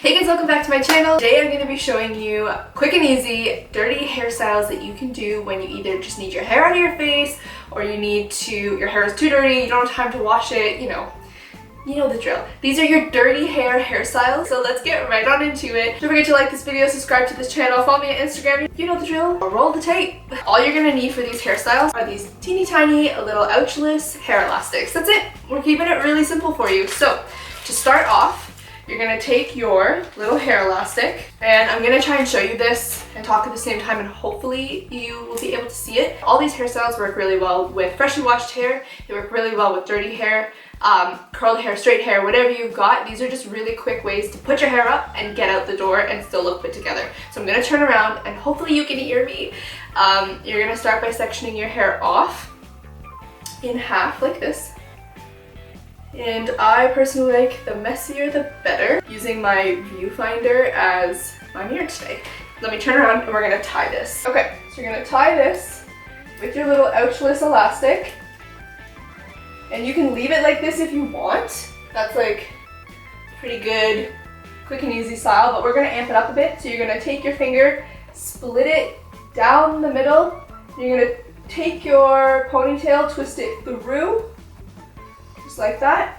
Hey guys, welcome back to my channel. Today I'm going to be showing you quick and easy dirty hairstyles that you can do when you either just need your hair out of your face or your hair is too dirty, you don't have time to wash it, you know the drill. These are your dirty hairstyles, so let's get right on into it. Don't forget to like this video, subscribe to this channel, follow me on Instagram, you know the drill, or roll the tape. All you're gonna need for these hairstyles are these teeny tiny little ouchless hair elastics. That's it. We're keeping it really simple for you. So to start off, you're gonna take your little hair elastic, and I'm gonna try and show you this and talk at the same time, and hopefully you will be able to see it. All these hairstyles work really well with freshly washed hair. They work really well with dirty hair, curled hair, straight hair, whatever you've got. These are just really quick ways to put your hair up and get out the door and still look put together. So I'm gonna turn around and hopefully you can hear me. You're gonna start by sectioning your hair off in half like this. And I personally like the messier the better, using my viewfinder as my mirror today. Let me turn around and we're gonna tie this. Okay, so you're gonna tie this with your little ouchless elastic. And you can leave it like this if you want. That's like pretty good, quick and easy style, but we're gonna amp it up a bit. So you're gonna take your finger, split it down the middle. You're gonna take your ponytail, twist it through, just like that,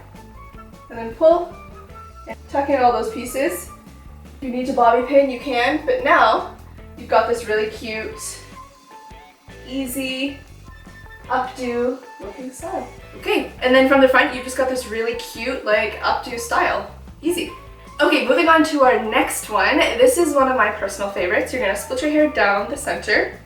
and then pull and tuck in all those pieces. If you need to bobby pin, you can, but now you've got this really cute, easy, updo looking style. Okay, and then from the front, you've just got this really cute, like, updo style. Easy. Okay, moving on to our next one. This is one of my personal favorites. You're gonna split your hair down the center.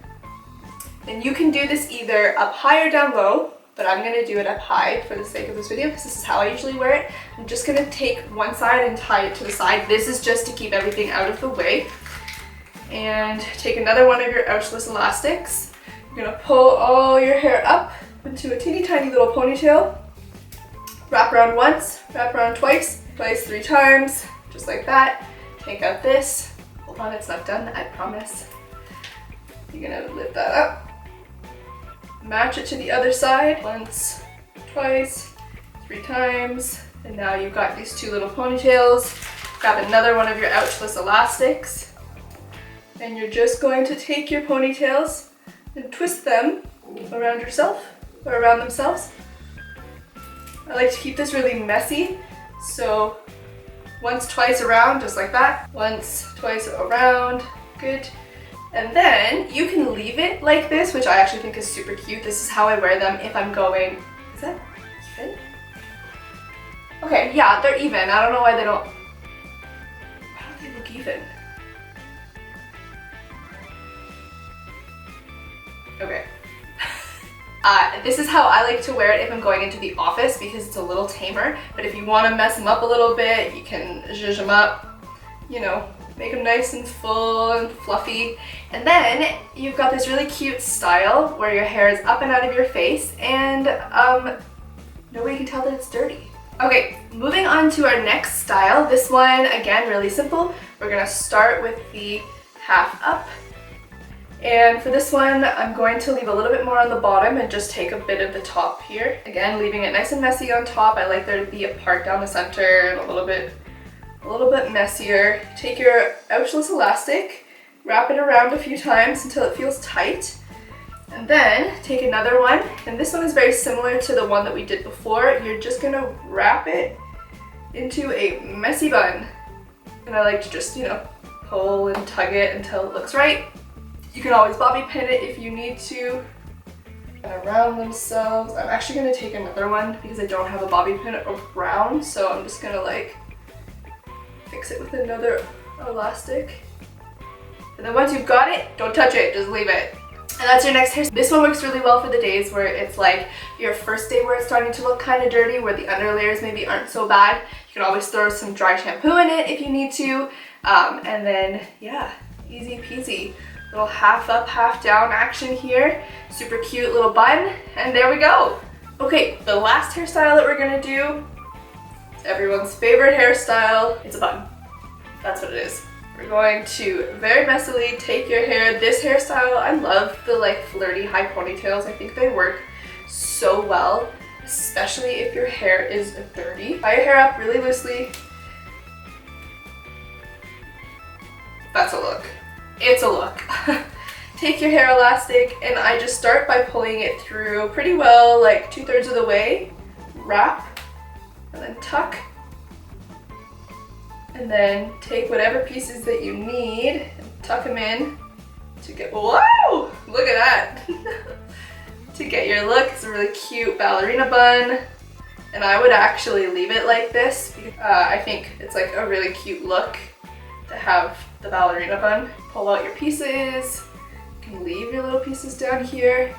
And you can do this either up high or down low, but I'm gonna do it up high for the sake of this video because this is how I usually wear it. I'm just gonna take one side and tie it to the side. This is just to keep everything out of the way. And take another one of your ouchless elastics. You're gonna pull all your hair up into a teeny tiny little ponytail. Wrap around once, wrap around twice, three times, just like that. Take out this. Hold on, it's not done, I promise. You're gonna lift that up. Match it to the other side, once, twice, three times, and now you've got these two little ponytails. Grab another one of your ouchless elastics, and you're just going to take your ponytails and twist them around yourself, or around themselves. I like to keep this really messy, so once, twice around, just like that. Once, twice around, good. And then you can leave it like this, which I actually think is super cute. This is how I wear them if I'm going, is that even? Okay, yeah, they're even. I don't know why they don't look even? Okay. This is how I like to wear it if I'm going into the office because it's a little tamer. But if you want to mess them up a little bit, you can zhuzh them up, you know, make them nice and full and fluffy. And then you've got this really cute style where your hair is up and out of your face and nobody can tell that it's dirty. Okay, moving on to our next style. This one, again, really simple. We're gonna start with the half up. And for this one, I'm going to leave a little bit more on the bottom and just take a bit of the top here. Again, leaving it nice and messy on top. I like there to be a part down the center and a little bit messier. Take your ouchless elastic, wrap it around a few times until it feels tight, and then take another one, and this one is very similar to the one that we did before. You're just gonna wrap it into a messy bun, and I like to just, you know, pull and tug it until it looks right. You can always bobby pin it if you need to. And around themselves, I'm actually gonna take another one because I don't have a bobby pin around, so I'm just gonna like fix it with another elastic. And then once you've got it, don't touch it, just leave it. And that's your next hair. This one works really well for the days where it's like your first day where it's starting to look kind of dirty, where the under layers maybe aren't so bad. You can always throw some dry shampoo in it if you need to. And then, yeah, easy peasy. Little half up, half down action here. Super cute little bun, and there we go. Okay, the last hairstyle that we're gonna do, everyone's favorite hairstyle, it's a bun. That's what it is. We're going to very messily take your hair. This hairstyle, I love the like flirty high ponytails. I think they work so well, especially if your hair is dirty. Tie your hair up really loosely. That's a look. It's a look. Take your hair elastic and I just start by pulling it through pretty well, like 2/3 of the way. Wrap and then tuck. And then take whatever pieces that you need and tuck them in to get, whoa! Look at that! To get your look. It's a really cute ballerina bun. And I would actually leave it like this. I think it's like a really cute look to have the ballerina bun. Pull out your pieces. You can leave your little pieces down here.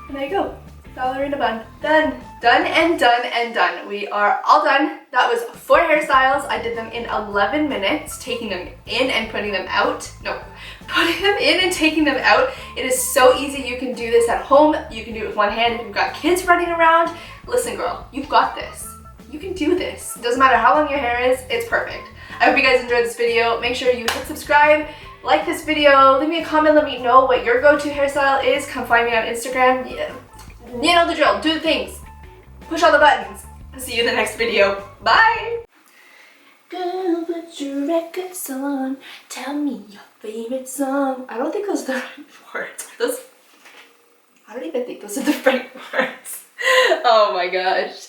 And there you go. Ballerina bun. Done. Done and done and done. We are all done. That was 4 hairstyles. I did them in 11 minutes, taking them in and putting them out. No, putting them in and taking them out. It is so easy. You can do this at home. You can do it with one hand if you've got kids running around. Listen, girl, you've got this. You can do this. It doesn't matter how long your hair is, it's perfect. I hope you guys enjoyed this video. Make sure you hit subscribe, like this video, leave me a comment, let me know what your go-to hairstyle is. Come find me on Instagram. Yeah. You know the drill, do the things. Push all the buttons. I'll see you in the next video. Bye! Girl, put your records on. Tell me your favorite song. I don't think those are the right words. I don't even think those are the right words. Oh my gosh.